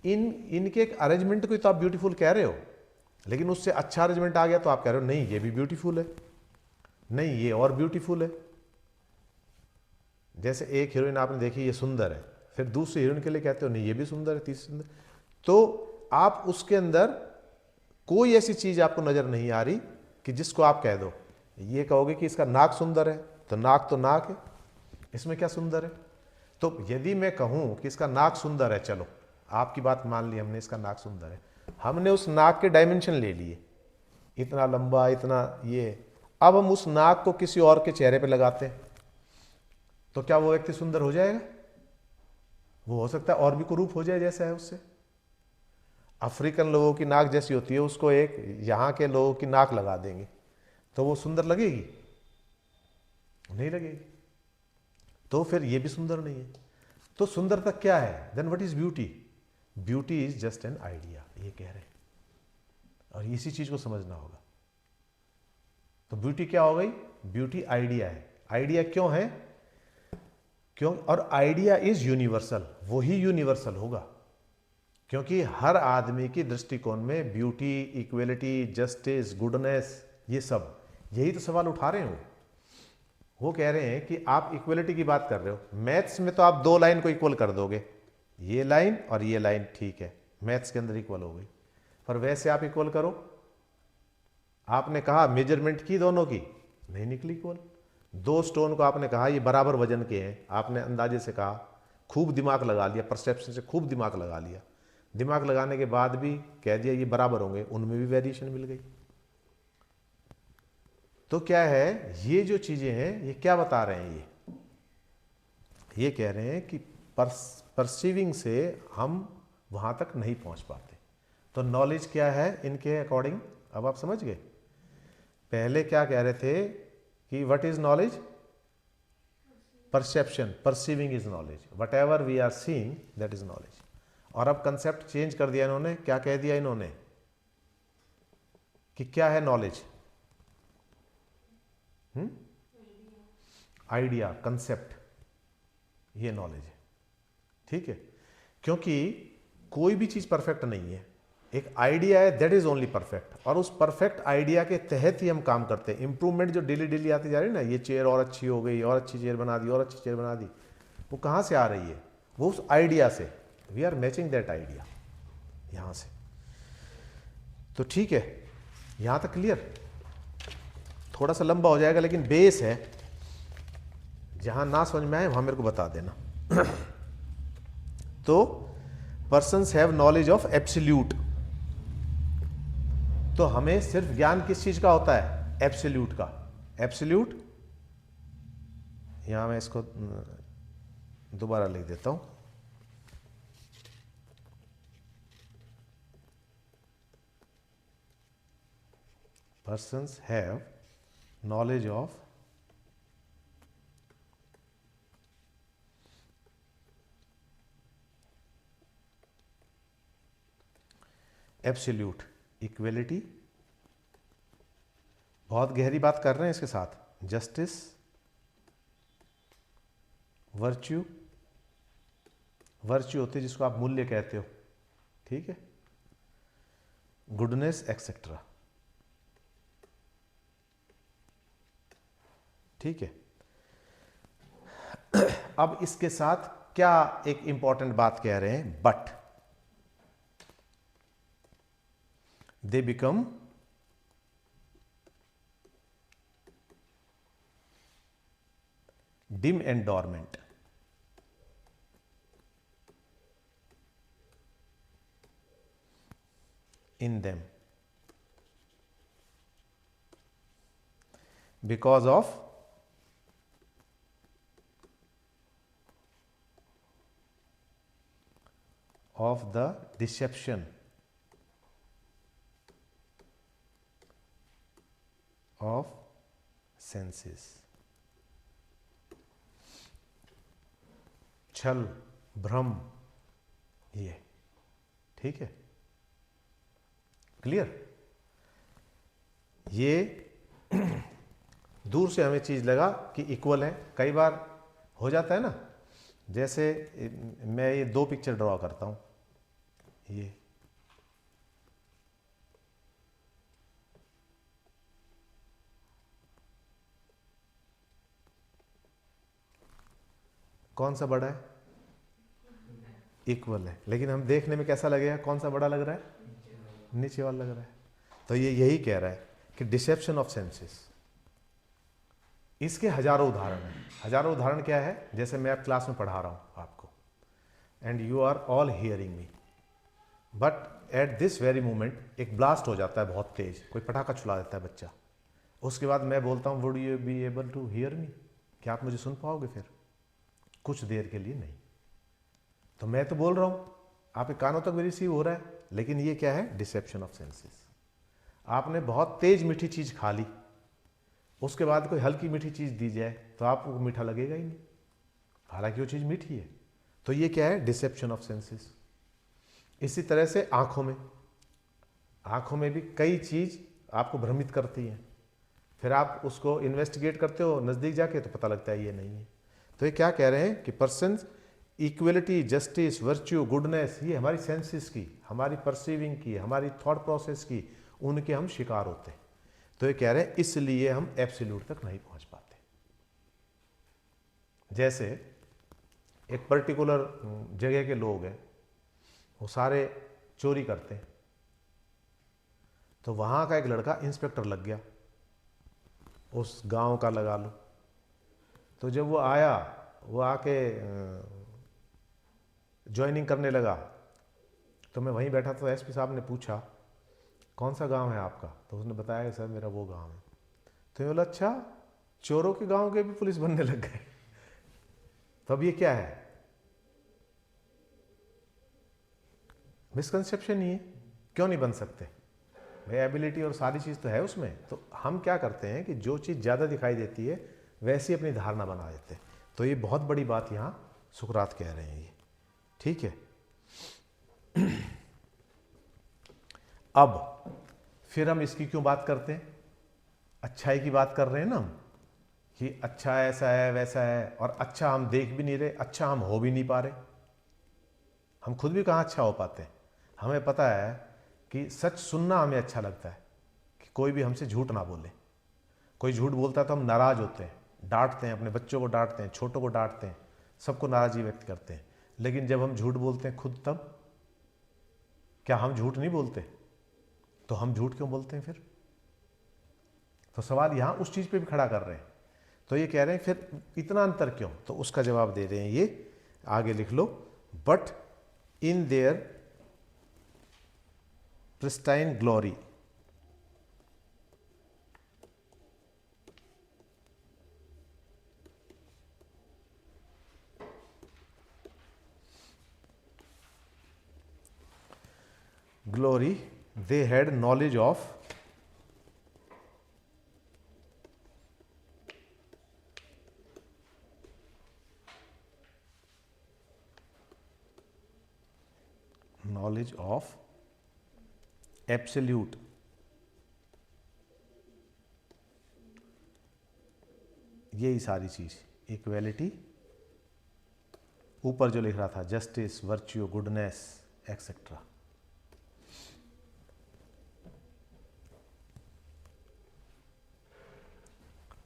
इनके एक अरेंजमेंट को तो आप ब्यूटीफुल कह रहे हो, लेकिन उससे अच्छा अरेंजमेंट आ गया तो आप कह रहे हो नहीं ये भी ब्यूटीफुल है, नहीं ये और ब्यूटीफुल है। जैसे एक हीरोइन आपने देखी ये सुंदर है, फिर दूसरी हीरोइन के लिए कहते हो नहीं ये भी सुंदर है, तीसरी सुंदर। तो आप उसके अंदर कोई ऐसी चीज आपको नजर नहीं आ रही कि जिसको आप कह दो। ये कहोगे कि इसका नाक सुंदर है, तो नाक है, इसमें क्या सुंदर है? तो यदि मैं कहूं कि इसका नाक सुंदर है, चलो आपकी बात मान ली हमने, इसका नाक सुंदर है, हमने उस नाक के डायमेंशन ले लिए, इतना लंबा, इतना ये। अब हम उस नाक को किसी और के चेहरे पे लगाते हैं, तो क्या वो व्यक्ति सुंदर हो जाएगा? वो हो सकता है और भी कुरूप हो जाए जैसा है उससे। अफ्रीकन लोगों की नाक जैसी होती है, उसको एक यहाँ के लोगों की नाक लगा देंगे, तो वो सुंदर लगेगी? नहीं लगेगी। तो फिर ये भी सुंदर नहीं है। तो सुंदरता क्या है? Then what is beauty? Beauty is just an idea, ये कह रहे हैं। और इसी चीज को समझना होगा। तो ब्यूटी क्या हो गई? ब्यूटी आइडिया है। आइडिया क्यों है? क्यों? और आइडिया इज यूनिवर्सल, वही यूनिवर्सल होगा, क्योंकि हर आदमी की दृष्टिकोण में ब्यूटी, इक्वलिटी, जस्टिस, गुडनेस, ये सब, यही तो सवाल उठा रहे हो। वो कह रहे हैं कि आप इक्वलिटी की बात कर रहे हो, मैथ्स में तो आप 2 लाइन को इक्वल कर दोगे, ये लाइन और ये लाइन, ठीक है, मैथ्स के अंदर इक्वल हो गई। पर वैसे आप इक्वल करो, आपने कहा मेजरमेंट की दोनों की, नहीं निकली इक्वल। 2 स्टोन को आपने कहा ये बराबर वजन के हैं, आपने अंदाजे से कहा, खूब दिमाग लगा लिया, परसेप्शन से खूब दिमाग लगा लिया, दिमाग लगाने के बाद भी कह दिया ये बराबर होंगे, उनमें भी वेरिएशन मिल गई। तो क्या है, ये जो चीजें हैं ये क्या बता रहे हैं, ये कह रहे हैं कि परसीविंग से हम वहां तक नहीं पहुंच पाते। तो नॉलेज क्या है इनके अकॉर्डिंग, अब आप समझ गए। पहले क्या कह रहे थे कि what is knowledge, perception, perceiving is knowledge, whatever we are seeing that is knowledge. और अब कंसेप्ट चेंज कर दिया इन्होंने, क्या कह दिया इन्होंने कि क्या है नॉलेज, आइडिया, कंसेप्ट, ये नॉलेज है। ठीक है, क्योंकि कोई भी चीज परफेक्ट नहीं है, एक आइडिया है दैट इज ओनली परफेक्ट, और उस परफेक्ट आइडिया के तहत ही हम काम करते हैं। इंप्रूवमेंट जो डेली डेली आती जा रही है ना, ये चेयर और अच्छी हो गई, और अच्छी चेयर बना दी, और अच्छी चेयर बना दी, वो कहां से आ रही है, वो उस आइडिया से। We are matching that idea यहां से। तो ठीक है, यहां तक क्लियर। थोड़ा सा लंबा हो जाएगा लेकिन बेस है, जहां ना समझ में आए वहां मेरे को बता देना। तो persons have knowledge of absolute. तो हमें सिर्फ ज्ञान किस चीज का होता है, एब्सोल्यूट का। एब्सोल्यूट, यहां मैं इसको दोबारा लिख देता हूं, persons have knowledge of absolute equality. बहुत गहरी बात कर रहे हैं इसके साथ। जस्टिस, वर्च्यू, वर्च्यू होती है जिसको आप मूल्य कहते हो, ठीक है, गुडनेस एक्सेट्रा। ठीक है, अब इसके साथ क्या एक इंपॉर्टेंट बात कह रहे हैं, but they become dim and dormant. In them because of the deception of senses। छल, भ्रम, ये ठीक है, क्लियर। ये दूर से हमें चीज लगा कि इक्वल है, कई बार हो जाता है ना, जैसे मैं ये दो पिक्चर ड्रॉ करता हूं, ये कौन सा बड़ा है, इक्वल है, लेकिन हम देखने में कैसा लगेगा, कौन सा बड़ा लग रहा है, नीचे वाला लग रहा है। तो ये यही कह रहा है कि डिसेप्शन ऑफ सेंसेस। इसके हजारों उदाहरण हैं। हजारों उदाहरण क्या है, जैसे मैं अब क्लास में पढ़ा रहा हूं आपको, and you are all hearing me, but at this very moment एक ब्लास्ट हो जाता है बहुत तेज, कोई पटाखा छुड़ा देता है बच्चा, उसके बाद मैं बोलता हूं would you be able to hear me, क्या आप मुझे सुन पाओगे, फिर कुछ देर के लिए नहीं। तो मैं तो बोल रहा हूं, आपके कानों तक भी रिसीव हो रहा है, लेकिन ये क्या है, डिसेप्शन ऑफ सेंसेस। आपने बहुत तेज मीठी चीज खा ली, उसके बाद कोई हल्की मीठी चीज दी जाए तो आपको मीठा लगेगा ही नहीं, हालांकि वो चीज मीठी है। तो ये क्या है, डिसेप्शन ऑफ सेंसेस। इसी तरह से आंखों में भी कई चीज आपको भ्रमित करती हैं, फिर आप उसको इन्वेस्टिगेट करते हो नजदीक जाके तो पता लगता है ये नहीं है। तो ये क्या कह रहे हैं कि person, equality, justice, virtue, goodness, ये हमारी सेंसेस की, हमारी परसीविंग की, हमारी थॉट प्रोसेस की, उनके हम शिकार होते हैं। तो ये कह रहे हैं इसलिए हम एब्सोल्यूट तक नहीं पहुंच पाते। जैसे एक पर्टिकुलर जगह के लोग हैं, वो सारे चोरी करते हैं, तो वहां का एक लड़का इंस्पेक्टर लग गया, उस गांव का लगा लो। तो जब वो आया, वो आके ज्वाइनिंग करने लगा, तो मैं वहीं बैठा था, एसपी साहब ने पूछा कौन सा गांव है आपका, तो उसने बताया कि सर मेरा वो गांव है। तो मैं बोला अच्छा, चोरों के गांव के भी पुलिस बनने लग गए। तो अब ये क्या है, मिसकंसेप्शन ही है। क्यों नहीं बन सकते भाई, एबिलिटी और सारी चीज़ तो है उसमें। तो हम क्या करते हैं कि जो चीज़ ज़्यादा दिखाई देती है वैसी अपनी धारणा बना देते हैं। तो ये बहुत बड़ी बात यहाँ सुकरात कह रहे हैं ये, ठीक है। अब फिर हम इसकी क्यों बात करते हैं, अच्छाई की बात कर रहे हैं ना हम, कि अच्छा ऐसा है वैसा है, और अच्छा हम देख भी नहीं रहे, अच्छा हम हो भी नहीं पा रहे। हम खुद भी कहाँ अच्छा हो पाते हैं। हमें पता है कि सच सुनना हमें अच्छा लगता है, कि कोई भी हमसे झूठ ना बोले। कोई झूठ बोलता है तो हम नाराज़ होते हैं, डांटते हैं, अपने बच्चों को डांटते हैं, छोटों को डांटते हैं, सबको नाराज़गी व्यक्त करते हैं। लेकिन जब हम झूठ बोलते हैं खुद, तब क्या हम झूठ नहीं बोलते? तो हम झूठ क्यों बोलते हैं फिर? तो सवाल यहाँ उस चीज़ पे भी खड़ा कर रहे हैं। तो ये कह रहे हैं फिर इतना अंतर क्यों? तो उसका जवाब दे रहे हैं ये, आगे लिख लो, but in their pristine glory, glory, they had knowledge of absolute यही सारी चीज, इक्वेलिटी, ऊपर जो लिख रहा था जस्टिस, वर्च्यू, गुडनेस एक्सेट्रा।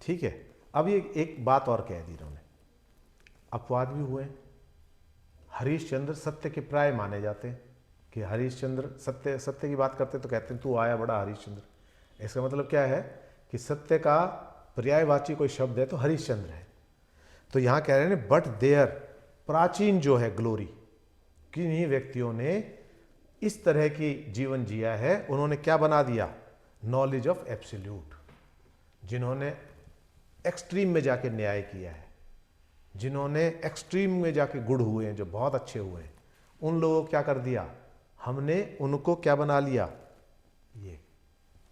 ठीक है। अब ये एक बात और कह दी इन्होंने, अपवाद भी हुए। हरीशचंद्र सत्य के प्राय माने जाते हैं, कि हरीशचंद्र सत्य, सत्य की बात करते तो कहते हैं तू आया बड़ा हरीशचंद्र। इसका मतलब क्या है कि सत्य का पर्यायवाची कोई शब्द है तो हरीशचंद्र है। तो यहां कह रहे हैं बट देयर, प्राचीन जो है ग्लोरी, किन्हीं व्यक्तियों ने इस तरह की जीवन जिया है, उन्होंने क्या बना दिया, नॉलेज ऑफ एब्सोल्यूट। जिन्होंने एक्सट्रीम में जाके न्याय किया है, जिन्होंने एक्सट्रीम में जाके गुड़ हुए हैं, जो बहुत अच्छे हुए हैं, उन लोगों को क्या कर दिया हमने, उनको क्या बना लिया, ये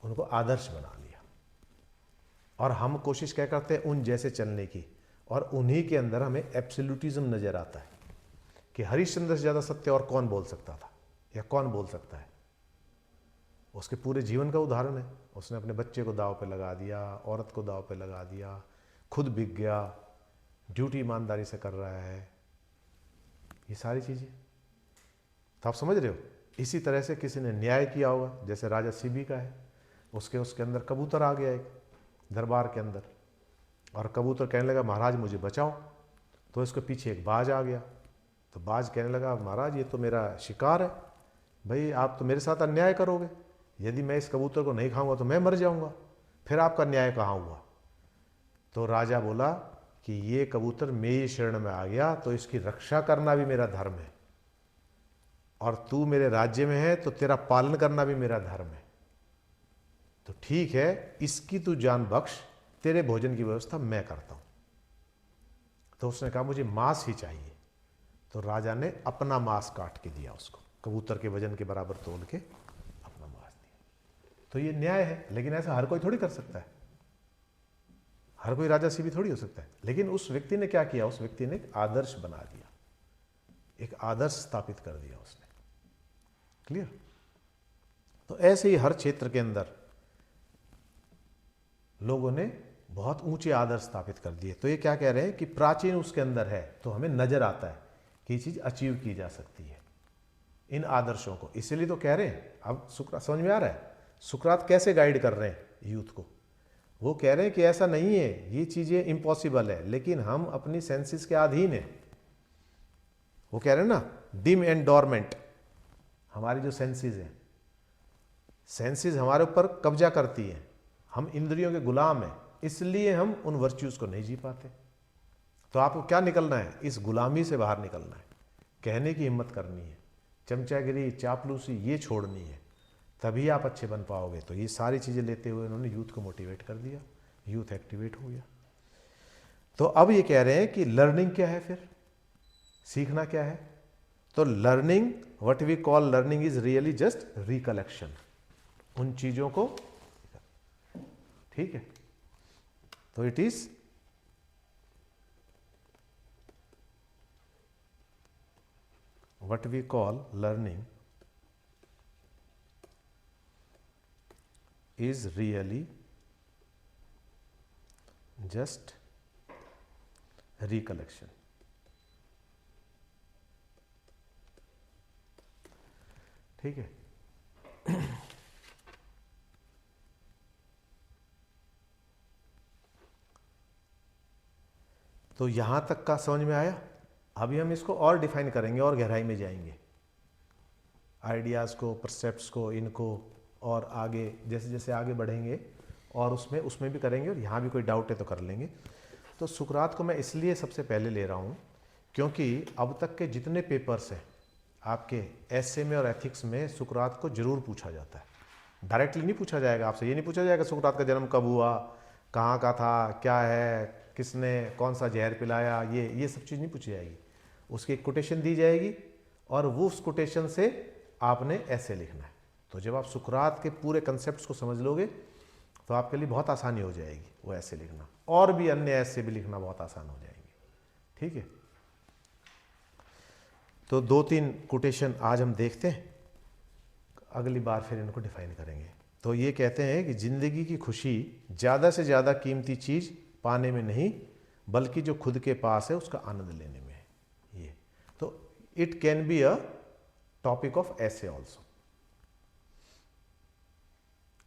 उनको आदर्श बना लिया। और हम कोशिश क्या करते हैं उन जैसे चलने की, और उन्हीं के अंदर हमें एब्सोल्यूटिज्म नजर आता है कि हरिश्चंद्र से ज्यादा सत्य और कौन बोल सकता था, या कौन बोल सकता है। उसके पूरे जीवन का उदाहरण है। उसने अपने बच्चे को दांव पे लगा दिया, औरत को दांव पे लगा दिया, खुद बिक गया, ड्यूटी ईमानदारी से कर रहा है, ये सारी चीजें। तो आप समझ रहे हो, इसी तरह से किसी ने न्याय किया होगा, जैसे राजा सीबी का है, उसके अंदर कबूतर आ गया एक दरबार के अंदर, और कबूतर कहने लगा महाराज मुझे बचाओ। तो इसके पीछे एक बाज आ गया, तो बाज कहने लगा महाराज ये तो मेरा शिकार है, भाई आप तो मेरे साथ अन्याय करोगे, यदि मैं इस कबूतर को नहीं खाऊंगा तो मैं मर जाऊंगा, फिर आपका न्याय कहाँ हुआ। तो राजा बोला कि ये कबूतर मेरी शरण में आ गया तो इसकी रक्षा करना भी मेरा धर्म है, और तू मेरे राज्य में है तो तेरा पालन करना भी मेरा धर्म है। तो ठीक है, इसकी तू जान बख्श, तेरे भोजन की व्यवस्था मैं करता हूं। तो उसने कहा मुझे मांस ही चाहिए। तो राजा ने अपना मांस काट के दिया उसको, कबूतर के वजन के बराबर तोल के अपना मांस दिया। तो ये न्याय है, लेकिन ऐसा हर कोई थोड़ी कर सकता है, हर कोई राजा सीबी थोड़ी हो सकता है। लेकिन उस व्यक्ति ने क्या किया, उस व्यक्ति ने एक आदर्श बना दिया, एक आदर्श स्थापित कर दिया उसने। क्लियर? तो ऐसे ही हर क्षेत्र के अंदर लोगों ने बहुत ऊंचे आदर्श स्थापित कर दिए। तो ये क्या कह रहे हैं कि प्राचीन उसके अंदर है, तो हमें नजर आता है कि ये चीज अचीव की जा सकती है इन आदर्शों को। इसलिए तो कह रहे हैं, अब सुकरात समझ में आ रहा है सुकरात कैसे गाइड कर रहे हैं यूथ को। वो कह रहे हैं कि ऐसा नहीं है, ये चीजें इम्पॉसिबल है, लेकिन हम अपनी सेंसेस के अधीन है। वो कह रहे हैं ना डिम एंड डोरमेंट, हमारी जो सेंसेस हैं, सेंसेस हमारे ऊपर कब्जा करती हैं, हम इंद्रियों के गुलाम हैं, इसलिए हम उन वर्च्यूज को नहीं जी पाते। तो आपको क्या निकलना है, इस गुलामी से बाहर निकलना है, कहने की हिम्मत करनी है। चमचागिरी, चापलूसी ये छोड़नी है, तभी आप अच्छे बन पाओगे। तो ये सारी चीज़ें लेते हुए उन्होंने यूथ को मोटिवेट कर दिया, यूथ एक्टिवेट हो गया। तो अब ये कह रहे हैं कि लर्निंग क्या है, फिर सीखना क्या है। तो learning, what we call learning is really just recollection, उन चीज़ों को, ठीक है। तो it is what we call learning is really just recollection. ठीक है। तो यहां तक का समझ में आया। अभी हम इसको और डिफाइन करेंगे और गहराई में जाएंगे, आइडियाज़ को, परसेप्ट्स को, इनको, और आगे जैसे जैसे आगे बढ़ेंगे और उसमें भी करेंगे, और यहाँ भी कोई डाउट है तो कर लेंगे। तो सुकरात को मैं इसलिए सबसे पहले ले रहा हूँ क्योंकि अब तक के जितने पेपर्स हैं आपके एसए में और एथिक्स में, सुकरात को जरूर पूछा जाता है। डायरेक्टली नहीं पूछा जाएगा आपसे, ये नहीं पूछा जाएगा सुकरात का जन्म कब हुआ, कहाँ का था, क्या है, किसने कौन सा जहर पिलाया, ये सब चीज़ नहीं पूछी जाएगी। उसकी एक कोटेशन दी जाएगी और वो उस कोटेशन से आपने ऐसे लिखना है। तो जब आप सुकरात के पूरे कंसेप्ट्स को समझ लोगे तो आपके लिए बहुत आसानी हो जाएगी वो ऐसे लिखना, और भी अन्य ऐसे भी लिखना बहुत आसान हो जाएंगे, ठीक है। तो 2-3 कोटेशन आज हम देखते हैं, अगली बार फिर इनको डिफाइन करेंगे। तो ये कहते हैं कि ज़िंदगी की खुशी ज़्यादा से ज़्यादा कीमती चीज़ पाने में नहीं, बल्कि जो खुद के पास है उसका आनंद लेने में है। ये तो it can be a topic of ऐसे ऑल्सो,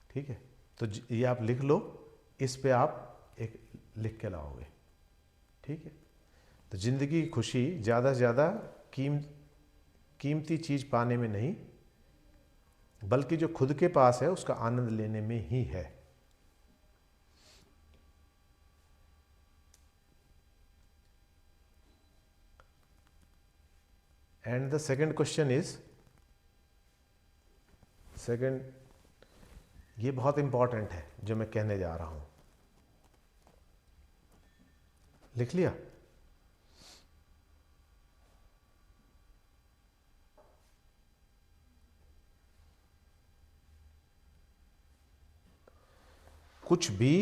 ठीक है। तो ये आप लिख लो, इस पे आप एक लिख के लाओगे, ठीक है। तो जिंदगी की खुशी ज़्यादा से ज़्यादा कीमती चीज़ पाने में नहीं, बल्कि जो खुद के पास है उसका आनंद लेने में ही है। And the second question is, ये बहुत इंपॉर्टेंट है जो मैं कहने जा रहा हूं, लिख लिया। कुछ भी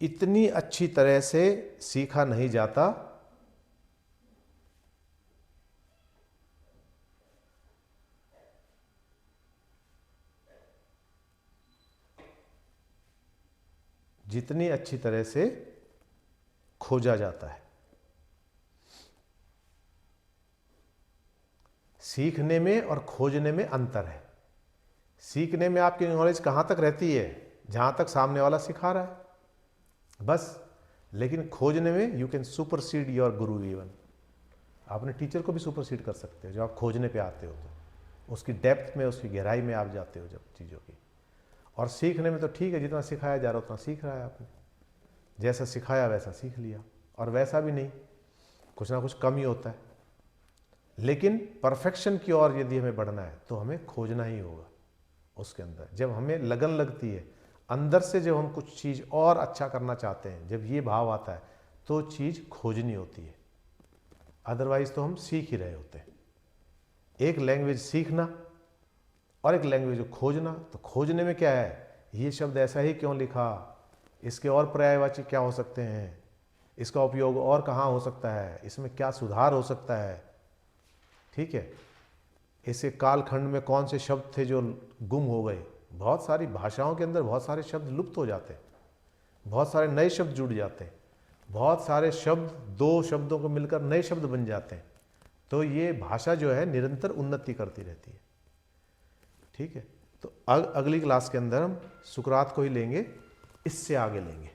इतनी अच्छी तरह से सीखा नहीं जाता जितनी अच्छी तरह से खोजा जाता है। सीखने में और खोजने में अंतर है। सीखने में आपकी नॉलेज कहाँ तक रहती है, जहाँ तक सामने वाला सिखा रहा है बस, लेकिन खोजने में you can supersede your Guru even. आपने टीचर को भी सुपरसीड कर सकते हो जब आप खोजने पे आते हो, तो उसकी डेप्थ में, उसकी गहराई में आप जाते हो जब चीज़ों की। और सीखने में तो ठीक है, जितना सिखाया जा रहा है उतना सीख रहा है आपने, जैसा सिखाया वैसा सीख लिया, और वैसा भी नहीं, कुछ ना कुछ कम ही होता है। लेकिन परफेक्शन की ओर यदि हमें बढ़ना है तो हमें खोजना ही होगा उसके अंदर। जब हमें लगन लगती है अंदर से, जब हम कुछ चीज़ और अच्छा करना चाहते हैं, जब ये भाव आता है तो चीज़ खोजनी होती है, अदरवाइज तो हम सीख ही रहे होते हैं। एक लैंग्वेज सीखना और एक लैंग्वेज को खोजना। तो खोजने में क्या है, ये शब्द ऐसा ही क्यों लिखा, इसके और पर्यायवाची क्या हो सकते हैं, इसका उपयोग और कहाँ हो सकता है, इसमें क्या सुधार हो सकता है, ठीक है। इसे कालखंड में कौन से शब्द थे जो गुम हो गए। बहुत सारी भाषाओं के अंदर बहुत सारे शब्द लुप्त हो जाते हैं, बहुत सारे नए शब्द जुड़ जाते हैं, बहुत सारे शब्द दो शब्दों को मिलकर नए शब्द बन जाते हैं। तो ये भाषा जो है निरंतर उन्नति करती रहती है, ठीक है। तो अगली क्लास के अंदर हम सुकरात को ही लेंगे, इससे आगे लेंगे,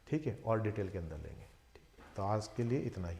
ठीक है, और डिटेल के अंदर लेंगे, ठीक है। तो आज के लिए इतना ही।